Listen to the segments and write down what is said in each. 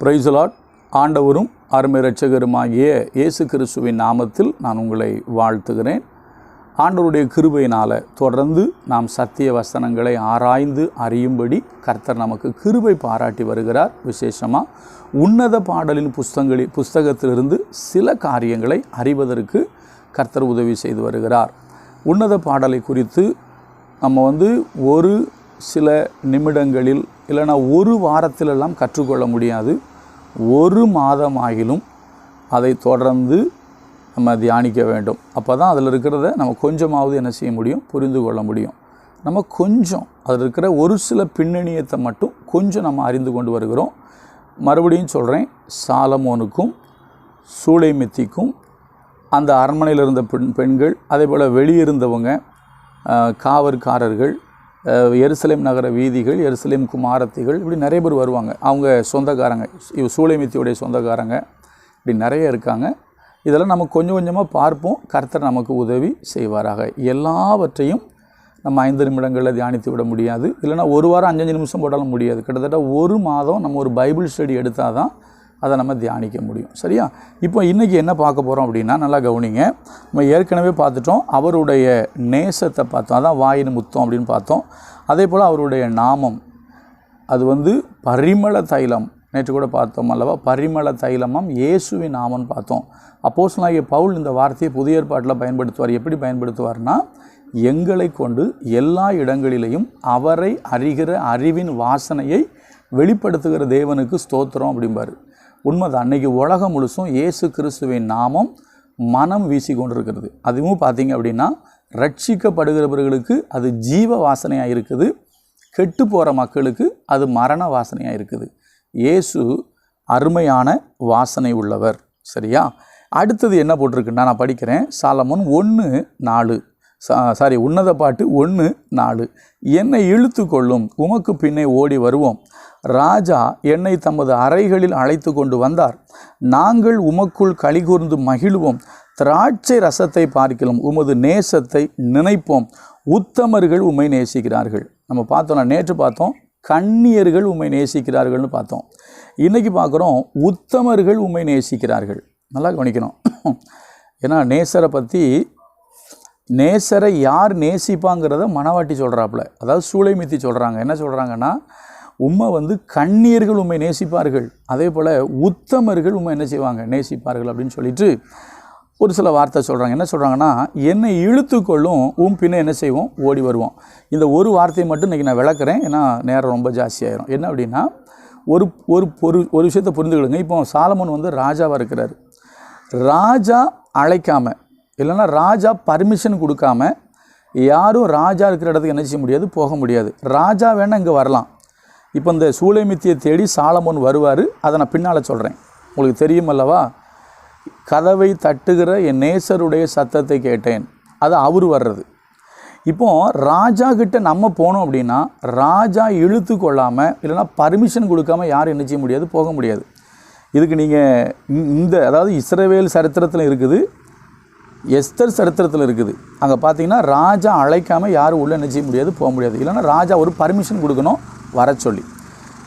Praise the Lord. ஆண்டவரும் அருமை இரட்சகருமாகிய இயேசு கிறிஸ்துவின் நாமத்தில் நான் உங்களை வாழ்த்துகிறேன். ஆண்டவருடைய கிருபையினால் தொடர்ந்து நாம் சத்திய வசனங்களை ஆராய்ந்து அறியும்படி கர்த்தர் நமக்கு கிருபை பாராட்டி வருகிறார். விசேஷமாக உன்னத பாடலின் புஸ்தகத்திலிருந்து சில காரியங்களை அறிவதற்கு கர்த்தர் உதவி செய்து வருகிறார். உன்னத பாடலை குறித்து நம்ம ஒரு சில நிமிடங்களில் இல்லைனா ஒரு வாரத்திலெல்லாம் கற்றுக்கொள்ள முடியாது. ஒரு மாதமாகிலும் அதை தொடர்ந்து நம்ம தியானிக்க வேண்டும். அப்போ தான் அதில் இருக்கிறத நம்ம கொஞ்சமாவது என்ன செய்ய முடியும், புரிந்து கொள்ள முடியும். நம்ம கொஞ்சம் அதில் இருக்கிற ஒரு சில பின்னணியத்தை மட்டும் கொஞ்சம் நம்ம அறிந்து கொண்டு வருகிறோம். மறுபடியும் சொல்கிறேன், சாலமோனுக்கும் சூளைமித்திக்கும் அந்த அரண்மனையில் இருந்த பெண்கள், அதே போல் வெளியிருந்தவங்க, காவற்காரர்கள், எருசலேம் நகர வீதிகள், எருசலேம் குமாரத்திகள், இப்படி நிறைய பேர் வருவாங்க. அவங்க சொந்தக்காரங்க, சூளைமித்தியுடைய சொந்தக்காரங்க, இப்படி நிறைய இருக்காங்க. இதெல்லாம் நம்ம கொஞ்சம் கொஞ்சமாக பார்ப்போம். கர்த்தர் நமக்கு உதவி செய்வாராக. எல்லாவற்றையும் நம்ம 5 நிமிடங்களில் தியானித்து விட முடியாது. இல்லைனா ஒரு வாரம் 5 நிமிஷம் போட்டாலும் முடியாது. கிட்டத்தட்ட ஒரு மாதம் நம்ம ஒரு பைபிள் ஸ்டடி எடுத்தால் தான் அதை நம்ம தியானிக்க முடியும். சரியா? இப்போ இன்றைக்கி என்ன பார்க்க போகிறோம் அப்படின்னா, நல்லா கவனிங்க. நம்ம ஏற்கனவே பார்த்துட்டோம், அவருடைய நேசத்தை பார்த்தோம், அதான் வாயின் முத்தம் அப்படின்னு பார்த்தோம். அதே போல் அவருடைய நாமம், அது பரிமள தைலம். நேற்று கூட பார்த்தோம் அல்லவா, பரிமள தைலமாம் இயேசுவின் நாமம்னு பார்த்தோம். அப்போஸ்தலனாகிய பவுல் இந்த வார்த்தையை புதிய ஏற்பாட்டில் பயன்படுத்துவார். எப்படி பயன்படுத்துவார்னா, எங்களை கொண்டு எல்லா இடங்களிலேயும் அவரை அறிகிற அறிவின் வாசனையை வெளிப்படுத்துகிற தேவனுக்கு ஸ்தோத்திரம் அப்படிம்பார். உண்மைதான். அன்றைக்கி உலகம் முழுசும் இயேசு கிறிஸ்துவின் நாமம் மனம் வீசி கொண்டிருக்கிறது. அதுவும் பார்த்திங்க அப்படின்னா, ரட்சிக்கப்படுகிறவர்களுக்கு அது ஜீவ வாசனையாக இருக்குது, கெட்டு போகிற மக்களுக்கு அது மரண வாசனையாக இருக்குது. இயேசு அருமையான வாசனை உள்ளவர். சரியா? அடுத்தது என்ன போட்டிருக்குன்னா, நான் படிக்கிறேன். சாலமோன் 1:4 உன்னத பாட்டு 1:4. என்னை இழுத்து கொள்ளும், உமக்கு பின்னே ஓடி வருவோம். ராஜா என்னை தமது அறைகளில் அழைத்து கொண்டு வந்தார். நாங்கள் உமக்குள் கலிகூர்ந்து மகிழ்வோம். திராட்சை ரசத்தை பார்க்கலாம் உமது நேசத்தை நினைப்போம். உத்தமர்கள் உம்மை நேசிக்கிறார்கள். நம்ம பார்த்தோம்னா, நேற்று பார்த்தோம் கன்னியர்கள் உம்மை நேசிக்கிறார்கள்னு பார்த்தோம். இன்றைக்கி பார்க்குறோம் உத்தமர்கள் உம்மை நேசிக்கிறார்கள். நல்லா கவனிக்கணும். ஏன்னா நேசரை யார் நேசிப்பாங்கிறத மணவாட்டி சொல்கிறாப்புல, அதாவது சூளைமித்தி சொல்கிறாங்க. என்ன சொல்கிறாங்கன்னா, உம்மை கன்னியர்கள் உம்மை நேசிப்பார்கள், அதே போல் உத்தமர்கள் உம்மை என்ன செய்வாங்க, நேசிப்பார்கள் அப்படின்னு சொல்லிட்டு ஒரு சில வார்த்தை சொல்கிறாங்க. என்ன சொல்கிறாங்கன்னா, என்னை இழுத்துக்கொள்ளும், பின்னே என்ன செய்வோம், ஓடி வருவோம். இந்த ஒரு வார்த்தையை மட்டும் இன்றைக்கி நான் விளக்குறேன், ஏன்னா நேரம் ரொம்ப ஜாஸ்தியாயிரும். என்ன அப்படின்னா, ஒரு விஷயத்தை புரிந்துக்கிடுங்க. இப்போ சாலமோன் ராஜாவாக இருக்கிறார். ராஜா அழைக்காமல், இல்லைன்னா ராஜா பர்மிஷன் கொடுக்காம யாரும் ராஜா இருக்கிற இடத்துக்கு என்ன செய்ய முடியாது, போக முடியாது. ராஜா வேணால் இங்கே வரலாம். இப்போ இந்த சூளைமித்தியை தேடி சாலமோன் வருவார். அதை நான் பின்னால் சொல்கிறேன். உங்களுக்கு தெரியும் அல்லவா, கதவை தட்டுகிற என் நேசருடைய சத்தத்தை கேட்டேன், அது அவர் வர்றது. இப்போது ராஜா கிட்ட நம்ம போனோம் அப்படின்னா, ராஜா இழுத்து கொள்ளாமல் இல்லைனா பர்மிஷன் கொடுக்காமல் யாரும் என்ன செய்ய முடியாது, போக முடியாது. இதுக்கு நீங்கள் அதாவது இஸ்ரவேல் சரித்திரத்தில் இருக்குது, எஸ்தர் சரித்திரத்தில் இருக்குது. அங்கே பார்த்தீங்கன்னா ராஜா அழைக்காமல் யாரும் உள்ளே என்ன செய்ய முடியாது, போக முடியாது. இல்லைன்னா ராஜா ஒரு பர்மிஷன் கொடுக்கணும் வர சொல்லி.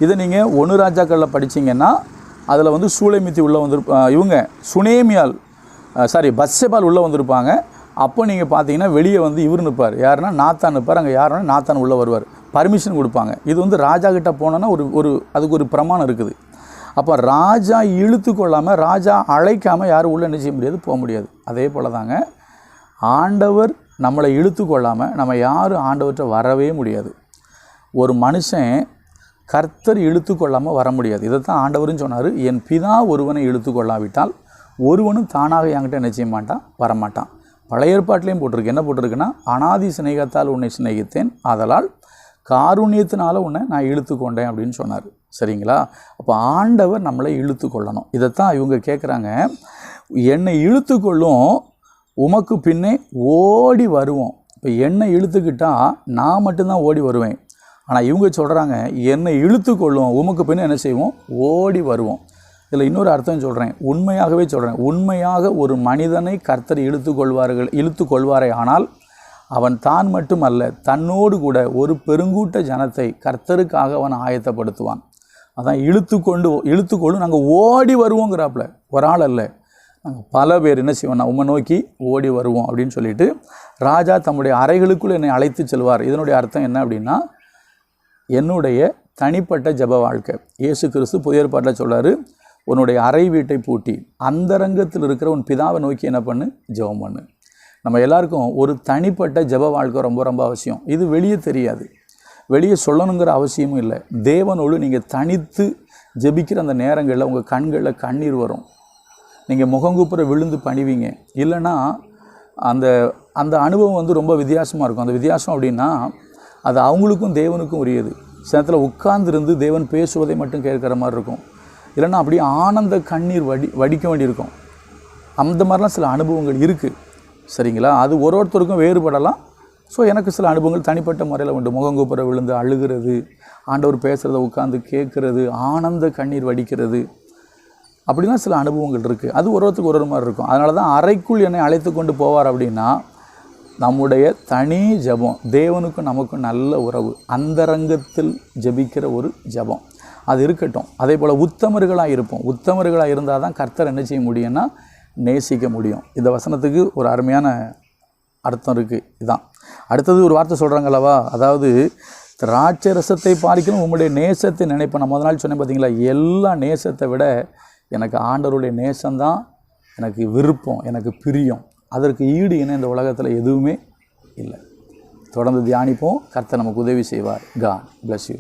இதை நீங்கள் 1 ராஜாக்களில் படித்தீங்கன்னா, அதில் சூளைமித்தி உள்ளே இவங்க பத்சேபால் உள்ளே வந்திருப்பாங்க. அப்போ நீங்கள் பார்த்தீங்கன்னா வெளியே இவர் நிற்பார். யாருன்னா நாத்தான் நிற்பார். அங்கே யாருன்னா நாத்தான் உள்ளே வருவார், பர்மிஷன் கொடுப்பாங்க. இது ராஜா கிட்ட போனோன்னா அதுக்கு ஒரு பிரமாணம் இருக்குது. அப்போ ராஜா இழுத்து கொள்ளாமல், ராஜா அழைக்காமல் யாரும் உள்ளே என்ன செய்ய முடியாது, போக முடியாது. அதே போல் தாங்க ஆண்டவர் நம்மளை இழுத்து கொள்ளாமல் நம்ம யாரும் ஆண்டவர்கிட்ட வரவே முடியாது. ஒரு மனுஷன் கர்த்தர் இழுத்து கொள்ளாமல் வர முடியாது. இதை தான் ஆண்டவரும் சொன்னார், என் பிதா ஒருவனை இழுத்து கொள்ளாவிட்டால் ஒருவனும் தானாக என்கிட்ட என்ன செய்ய மாட்டான், வரமாட்டான். பழைய ஏற்பாட்டிலையும் போட்டிருக்கு. என்ன போட்டிருக்குன்னா, அனாதி சிநேகத்தால் உன்னை சிநேகித்தேன், ஆதலால் காருண்யத்தினால உன்னை நான் இழுத்து கொண்டேன் அப்படின்னு சொன்னார். சரிங்களா? அப்போ ஆண்டவர் நம்மளை இழுத்து கொள்ளணும். இதைத்தான் இவங்க கேட்குறாங்க. என்னை இழுத்து கொள்ளும், உமக்கு பின்னே ஓடி வருவோம். இப்போ என்னை இழுத்துக்கிட்டால் நான் மட்டும்தான் ஓடி வருவேன். ஆனால் இவங்க சொல்கிறாங்க, என்னை இழுத்து கொள்ளும், உமக்கு பின்னே என்ன செய்வோம், ஓடி வருவோம். இதில் இன்னொரு அர்த்தம் சொல்கிறேன், உண்மையாகவே சொல்கிறேன். உண்மையாக ஒரு மனிதனை கர்த்தர் இழுத்து கொள்வாரே ஆனால் அவன் தான் மட்டுமல்ல, தன்னோடு கூட ஒரு பெருங்கூட்ட ஜனத்தை கர்த்தருக்காக அவன் ஆயத்தப்படுத்துவான். அதான் இழுத்துக்கொள்ளும் நாங்கள் ஓடி வருவோங்கிறாப்புல. ஒரு ஆள் அல்ல, நாங்கள் பல பேர் என்ன செய்வோம்னா உம்மை நோக்கி ஓடி வருவோம் அப்படின்னு சொல்லிட்டு ராஜா தம்முடைய அறைகளுக்குள் என்னை அழைத்து செல்வார். இதனுடைய அர்த்தம் என்ன அப்படின்னா, என்னுடைய தனிப்பட்ட ஜெப வாழ்க்கை. இயேசு கிறிஸ்து புதிய ஏற்பாட்டில் சொல்கிறார், உன்னுடைய அறை வீட்டை பூட்டி அந்தரங்கத்தில் இருக்கிற உன் பிதாவை நோக்கி என்ன பண்ணு, ஜெபம் பண்ணு. நம்ம எல்லாருக்கும் ஒரு தனிப்பட்ட ஜெப வாழ்க்கை ரொம்ப ரொம்ப அவசியம். இது வெளியே தெரியாது, வெளியே சொல்லணுங்கிற அவசியமும் இல்லை. தேவனோடு நீங்கள் தனித்து ஜெபிக்கிற அந்த நேரங்களில் உங்கள் கண்களில் கண்ணீர் வரும், நீங்கள் முகங்குப்புற விழுந்து பணிவீங்க. இல்லைன்னா அந்த அந்த அனுபவம் வந்து ரொம்ப வித்தியாசமாக இருக்கும். அந்த வித்தியாசம் அப்படின்னா அது அவங்களுக்கும் தேவனுக்கும் உரியது. சில நேரத்தில் உட்கார்ந்துருந்து தேவன் பேசுவதை மட்டும் கேட்குற மாதிரி இருக்கும். இல்லைன்னா அப்படியே ஆனந்த கண்ணீர் வடிக்க வேண்டியிருக்கும். அந்த மாதிரிலாம் சில அனுபவங்கள் இருக்குது, சரிங்களா? அது ஒருத்தருக்கும் வேறுபடலாம். ஸோ எனக்கு சில அனுபவங்கள் தனிப்பட்ட முறையில் உண்டு. முகங்குப்புற விழுந்து அழுகிறது, ஆண்டவர் பேசுகிறத உட்காந்து கேட்குறது, ஆனந்த கண்ணீர் வடிக்கிறது, அப்படிலாம் சில அனுபவங்கள் இருக்குது. அது ஒருத்தருக்கு ஒரு மாதிரி இருக்கும். அதனால தான் அறைக்குள் என்னை அழைத்து கொண்டு போவார் அப்படின்னா, நம்முடைய தனி ஜெபம், தேவனுக்கும் நமக்கும் நல்ல உறவு, அந்தரங்கத்தில் ஜெபிக்கிற ஒரு ஜெபம் அது இருக்கட்டும். அதே போல் உத்தமர்களாக இருப்போம். உத்தமர்களாக இருந்தால் தான் கர்த்தர் என்ன செய்ய முடியும்னா நேசிக்க முடியும். இந்த வசனத்துக்கு ஒரு அருமையான அர்த்தம் இருக்குது. இதுதான் அடுத்தது ஒரு வார்த்தை சொல்கிறாங்களவா, அதாவது திராட்சரசத்தை பார்க்கணும் உங்களுடைய நேசத்தை நினைப்பேன். நான் முதல் நாள் சொன்னேன் பார்த்தீங்களா, எல்லா நேசத்தை விட எனக்கு ஆண்டவருடைய நேசம்தான் எனக்கு விருப்பம், எனக்கு பிரியம். அதற்கு ஈடு இணை இந்த உலகத்தில் எதுவுமே இல்லை. தொடர்ந்து தியானிப்போம். கர்த்தர் நமக்கு உதவி செய்வார். God bless you.